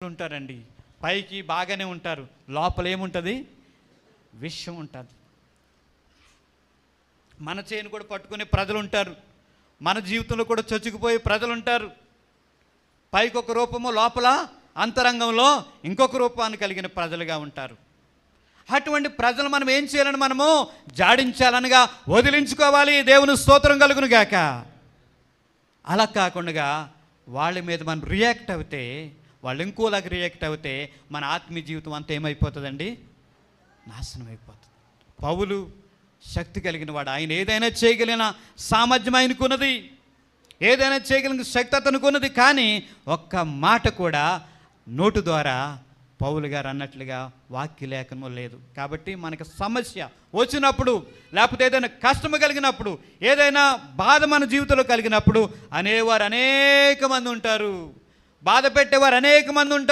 ఉంటారండి. పైకి బాగానే ఉంటారు, లోపల ఏముంటుంది? విషం ఉంటుంది. మన చేను కూడా పట్టుకునే ప్రజలు ఉంటారు, మన జీవితంలో కూడా చొచ్చుకుపోయే ప్రజలు ఉంటారు. పైకి ఒక రూపము, లోపల అంతరంగంలో ఇంకొక రూపాన్ని కలిగిన ప్రజలుగా ఉంటారు. అటువంటి ప్రజలు మనం ఏం చేయాలని? మనము జాడించాలనగా వదిలించుకోవాలి. దేవుని స్తోత్రం కలుగును గాక. అలా కాకుండా వాళ్ళ మీద మనం రియాక్ట్ అవుతే, వాళ్ళు ఇంకోలాగా రియాక్ట్ అవుతే మన ఆత్మీయ జీవితం అంతా ఏమైపోతుందండి? నాశనం అయిపోతుంది. పౌలు శక్తి కలిగిన వాడు. ఆయన ఏదైనా చేయగలిగిన సామర్థ్యం ఆయనకున్నది, ఏదైనా చేయగలిగిన శక్తి అతనుకున్నది. కానీ ఒక్క మాట కూడా నోటు ద్వారా పౌలు గారు అన్నట్లుగా వాక్య లేఖనము లేదు. కాబట్టి మనకి సమస్య వచ్చినప్పుడు, లేకపోతే ఏదైనా కష్టము కలిగినప్పుడు, ఏదైనా బాధ మన జీవితంలో కలిగినప్పుడు అనేవారు అనేక మంది ఉంటారు, బాధ పెట్టేవారు అనేక మంది ఉంటారు.